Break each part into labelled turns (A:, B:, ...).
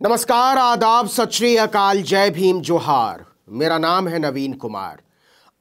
A: नमस्कार, आदाब, सत श्री अकाल, जय भीम, जोहार। मेरा नाम है नवीन कुमार।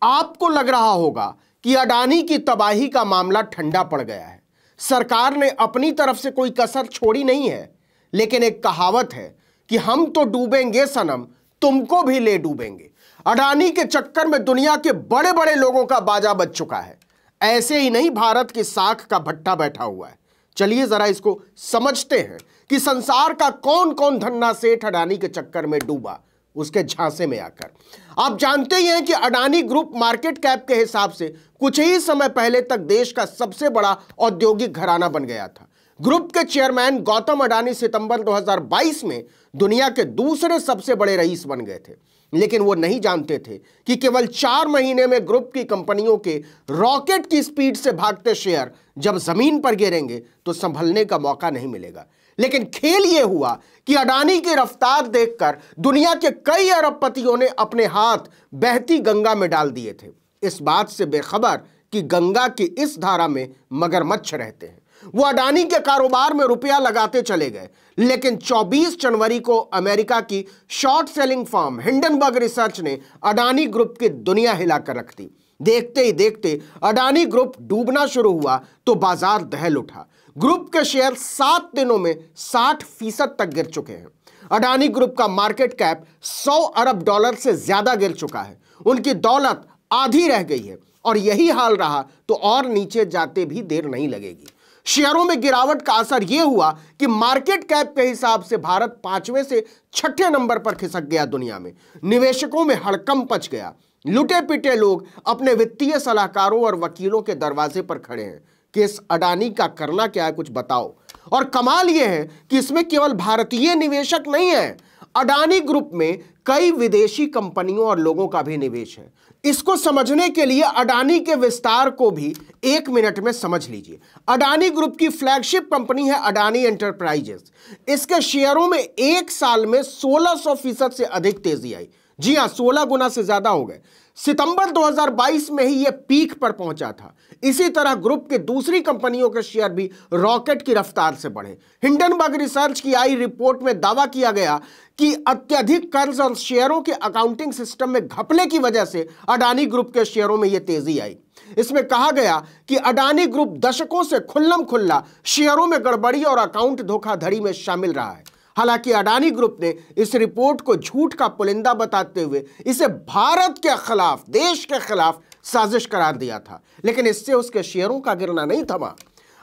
A: आपको लग रहा होगा कि अडानी की तबाही का मामला ठंडा पड़ गया है। सरकार ने अपनी तरफ से कोई कसर छोड़ी नहीं है, लेकिन एक कहावत है कि हम तो डूबेंगे सनम, तुमको भी ले डूबेंगे। अडानी के चक्कर में दुनिया के बड़े बड़े लोगों का बाजा बज चुका है। ऐसे ही नहीं, भारत की साख का भट्टा बैठा हुआ है। चलिए जरा इसको समझते हैं कि संसार का कौन कौन धन्ना सेठ अडानी के चक्कर में डूबा, उसके झांसे में आकर। आप जानते ही हैं कि अडानी ग्रुप मार्केट कैप के हिसाब से कुछ ही समय पहले तक देश का सबसे बड़ा औद्योगिक घराना बन गया था। ग्रुप के चेयरमैन गौतम अडानी सितंबर 2022 में दुनिया के दूसरे सबसे बड़े रईस बन गए थे, लेकिन वो नहीं जानते थे कि केवल 4 महीने में ग्रुप की कंपनियों के रॉकेट की स्पीड से भागते शेयर जब जमीन पर गिरेंगे तो संभलने का मौका नहीं मिलेगा। लेकिन खेल यह हुआ कि अडानी की रफ्तार देखकर दुनिया के कई अरबपतियों ने अपने हाथ बहती गंगा में डाल दिए थे, इस बात से बेखबर कि गंगा की इस धारा में मगरमच्छ रहते हैं। वो अडानी के कारोबार में रुपया लगाते चले गए, लेकिन 24 जनवरी को अमेरिका की short selling firm Hindenburg research ने अडानी ग्रुप की दुनिया हिलाकर रख दी। देखते ही देखते अडानी ग्रुप डूबना शुरू हुआ तो बाजार दहल उठा। ग्रुप के शेयर 7 दिनों में 60% तक गिर चुके हैं। अडानी ग्रुप का मार्केट कैप $100 अरब से ज्यादा गिर चुका है। उनकी दौलत आधी रह गई है और यही हाल रहा तो और नीचे जाते भी देर नहीं लगेगी। शेयरों में गिरावट का असर यह हुआ कि मार्केट कैप के हिसाब से भारत 5वें से 6ठे नंबर पर खिसक गया। दुनिया में निवेशकों में हड़कंप मच गया। लुटे पिटे लोग अपने वित्तीय सलाहकारों और वकीलों के दरवाजे पर खड़े हैं कि इस अडानी का करना क्या है, कुछ बताओ। और कमाल यह है कि इसमें केवल भारतीय निवेशक नहीं है, अडानी ग्रुप में कई विदेशी कंपनियों और लोगों का भी निवेश है। इसको समझने के लिए अडानी के विस्तार को भी 1 मिनट में समझ लीजिए। अडानी ग्रुप की फ्लैगशिप कंपनी है अडानी एंटरप्राइजेस। इसके शेयरों में 1 साल में 1600% से अधिक तेजी आई। जी हां, 16 गुना से ज्यादा हो गए। सितंबर 2022 में ही यह पीक पर पहुंचा था। इसी तरह ग्रुप के दूसरी कंपनियों के शेयर भी रॉकेट की रफ्तार से बढ़े। हिंडनबर्ग रिसर्च की आई रिपोर्ट में दावा किया गया कि अत्यधिक कर्ज और शेयरों के अकाउंटिंग सिस्टम में घपले की वजह से अडानी ग्रुप के शेयरों में यह तेजी आई। इसमें कहा गया कि अडानी ग्रुप दशकों से खुल्लम खुल्ला शेयरों में गड़बड़ी और अकाउंट धोखाधड़ी में शामिल रहा है। हालांकि अडानी ग्रुप ने इस रिपोर्ट को झूठ का पुलिंदा बताते हुए इसे भारत के खिलाफ, देश के खिलाफ साजिश करार दिया था, लेकिन इससे उसके शेयरों का गिरना नहीं थमा।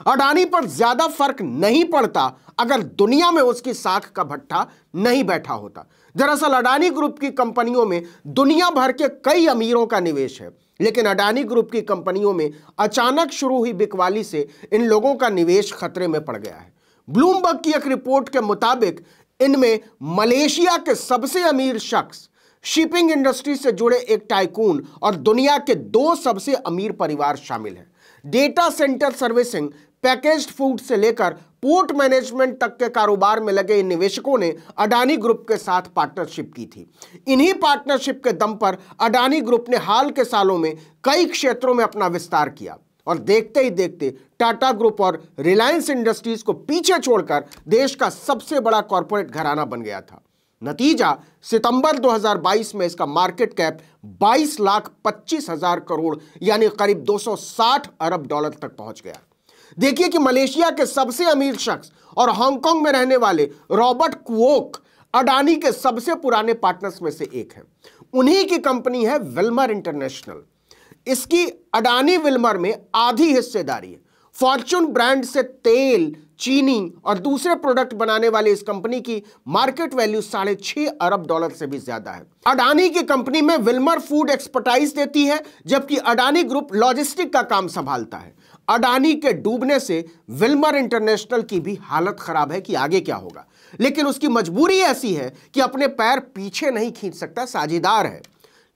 A: अडानी पर ज्यादा फर्क नहीं पड़ता अगर दुनिया में उसकी साख का भट्टा नहीं बैठा होता। दरअसल अडानी ग्रुप की कंपनियों में दुनिया भर के कई अमीरों का निवेश है, लेकिन अडानी ग्रुप की कंपनियों में अचानक शुरू हुई बिकवाली से इन लोगों का निवेश खतरे में पड़ गया है। ब्लूमबर्ग की एक रिपोर्ट के मुताबिक इनमें मलेशिया के सबसे अमीर शख्स, शिपिंग इंडस्ट्री से जुड़े एक टाइकून और दुनिया के 2 सबसे अमीर परिवार शामिल हैं। Data centre servicing, packaged food से लेकर पोर्ट मैनेजमेंट तक के कारोबार में लगे इन निवेशकों ने अडानी ग्रुप के साथ पार्टनरशिप की थी। इन्हीं पार्टनरशिप के दम पर अडानी ग्रुप ने हाल के सालों में कई क्षेत्रों में अपना विस्तार किया और देखते ही देखते टाटा ग्रुप और रिलायंस इंडस्ट्रीज को पीछे छोड़कर देश का सबसे बड़ा कॉर्पोरेट घराना बन गया था। नतीजा, सितंबर 2022 में इसका मार्केट कैप 22,25,000 करोड़ यानी करीब $260 अरब तक पहुंच गया। देखिए कि मलेशिया के सबसे अमीर शख्स और हांगकांग में रहने वाले रॉबर्ट क्वोक अडानी के सबसे पुराने पार्टनर्स में से एक हैं। उन्हीं की कंपनी है विल्मर इंटरनेशनल। इसकी अडानी विल्मर में आधी हिस्सेदारी है। फॉर्च्यून ब्रांड से तेल, चीनी और दूसरे प्रोडक्ट बनाने वाली इस कंपनी की मार्केट वैल्यू $6.5 अरब से भी ज्यादा है। अडानी की कंपनी में विल्मर फूड एक्सपर्टाइज देती है, जबकि अडानी ग्रुप लॉजिस्टिक का काम संभालता है। अडानी के डूबने से विल्मर इंटरनेशनल की भी हालत खराब है कि आगे क्या होगा, लेकिन उसकी मजबूरी ऐसी है कि अपने पैर पीछे नहीं खींच सकता, साझेदार है।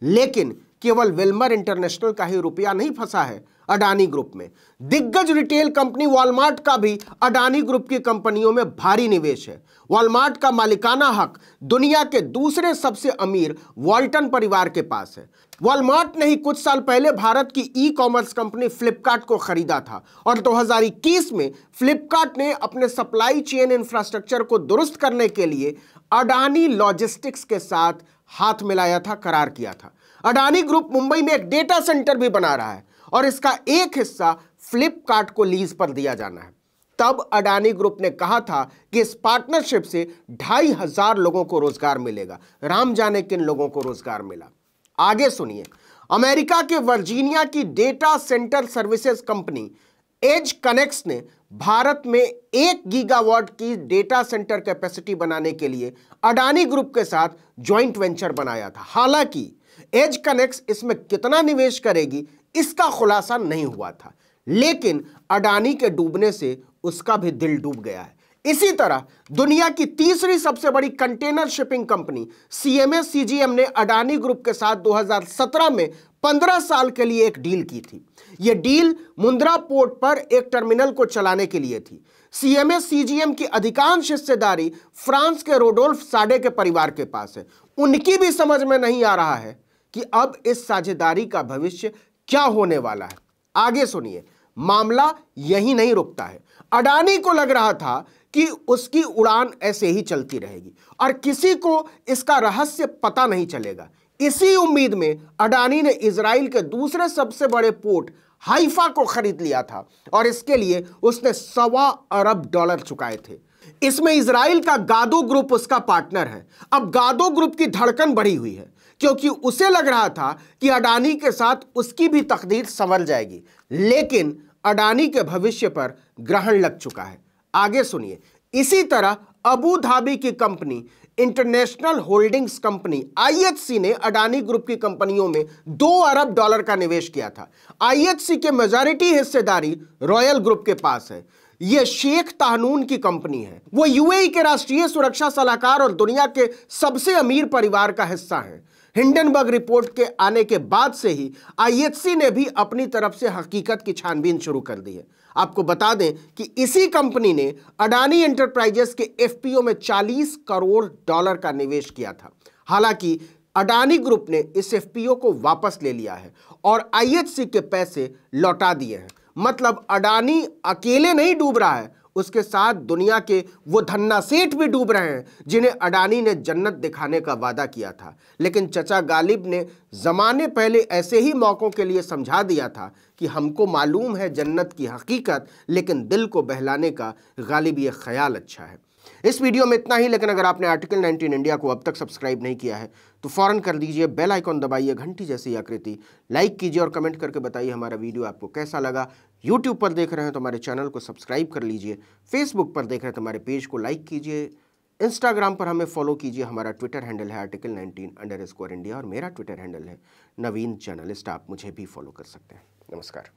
A: लेकिन केवल विल्मर इंटरनेशनल का ही रुपया नहीं फंसा है अडानी ग्रुप में। दिग्गज रिटेल कंपनी वॉलमार्ट का भी अडानी ग्रुप की कंपनियों में भारी निवेश है। वॉलमार्ट का मालिकाना हक दुनिया के दूसरे सबसे अमीर वॉल्टन परिवार के पास है। वॉलमार्ट ने ही कुछ साल पहले भारत की ई कॉमर्स कंपनी फ्लिपकार्ट को खरीदा था और 2021 में फ्लिपकार्ट ने अपने सप्लाई चेन इंफ्रास्ट्रक्चर को दुरुस्त करने के लिए अडानी लॉजिस्टिक्स के साथ हाथ मिलाया था, करार किया था। अडानी ग्रुप मुंबई में एक डेटा सेंटर भी बना रहा है और इसका एक हिस्सा फ्लिपकार्ट को लीज पर दिया जाना है। तब अडानी ग्रुप ने कहा था कि इस पार्टनरशिप से 2500 लोगों को रोजगार मिलेगा। राम जाने किन लोगों को रोजगार मिला। आगे सुनिए। अमेरिका के वर्जीनिया की data centre services company Edge Connects ने भारत में 1 गीगावाट की डेटा सेंटर कैपेसिटी बनाने के लिए अडानी ग्रुप के साथ ज्वाइंट वेंचर बनाया था। हालांकि एज कनेक्ट्स इसमें कितना निवेश करेगी इसका खुलासा नहीं हुआ था, लेकिन अडानी के डूबने से उसका भी दिल डूब गया है। इसी तरह दुनिया की तीसरी सबसे बड़ी container shipping company CMA CGM ने अडानी ग्रुप के साथ 2017 में 15 साल के लिए एक डील की थी। यह डील मुंद्रा पोर्ट पर एक टर्मिनल को चलाने के लिए थी। CMA CGM की अधिकांश हिस्सेदारी फ्रांस के रोडोल्फ साडे के परिवार के पास है। उनकी भी समझ में नहीं आ रहा है कि अब इस साझेदारी का भविष्य क्या होने वाला है। आगे सुनिए। मामला यही नहीं रुकता है। अडानी को लग रहा था कि उसकी उड़ान ऐसे ही चलती रहेगी और किसी को इसका रहस्य पता नहीं चलेगा। इसी उम्मीद में अडानी ने इजराइल के दूसरे सबसे बड़े पोर्ट हाइफा को खरीद लिया था और इसके लिए उसने $1.25 अरब चुकाए थे। इसमें इजराइल का गादो ग्रुप उसका पार्टनर है। अब गादो ग्रुप की धड़कन बढ़ी हुई है क्योंकि उसे लग रहा था कि अडानी के साथ उसकी भी तकदीर संवर जाएगी, लेकिन अडानी के भविष्य पर ग्रहण लग चुका है। आगे सुनिए। इसी तरह अबू धाबी की company international holdings company IHC ने अडानी ग्रुप की कंपनियों में $2 अरब का निवेश किया था। IHC के मेजॉरिटी हिस्सेदारी रॉयल ग्रुप के पास है। यह शेख ताहनून की कंपनी है। वो UAE के राष्ट्रीय सुरक्षा सलाहकार और दुनिया के सबसे अमीर परिवार का हिस्सा है। हिंडनबर्ग रिपोर्ट के आने के बाद से ही IHC ने भी अपनी तरफ से हकीकत की छानबीन शुरू कर दी है। आपको बता दें कि इसी कंपनी ने अडानी एंटरप्राइजेस के FPO में $40 करोड़ का निवेश किया था। हालांकि अडानी ग्रुप ने इस FPO को वापस ले लिया है और IHC के पैसे लौटा दिए हैं। मतलब अडानी अकेले नहीं डूब रहा है, उसके साथ दुनिया के वो धन्ना सेठ भी डूब रहे हैं जिन्हें अडानी ने जन्नत दिखाने का वादा किया था। लेकिन चचा गालिब ने जमाने पहले ऐसे ही मौकों के लिए समझा दिया था कि हमको मालूम है जन्नत की हकीकत, लेकिन दिल को बहलाने का गालिब ये ख्याल अच्छा है। इस वीडियो में इतना ही, लेकिन अगर आपने आर्टिकल 19 इंडिया को अब तक सब्सक्राइब नहीं किया है तो फौरन कर दीजिए। बेल आइकॉन दबाइए, घंटी जैसी आकृति, लाइक कीजिए और कमेंट करके बताइए हमारा वीडियो आपको कैसा लगा। यूट्यूब पर देख रहे हैं तो हमारे चैनल को सब्सक्राइब कर लीजिए। फेसबुक पर देख रहे हैं तो हमारे पेज को लाइक कीजिए। इंस्टाग्राम पर हमें फॉलो कीजिए। हमारा ट्विटर हैंडल है article19_India और मेरा ट्विटर हैंडल है नवीन जर्नलिस्ट। आप मुझे भी फॉलो कर सकते हैं। नमस्कार।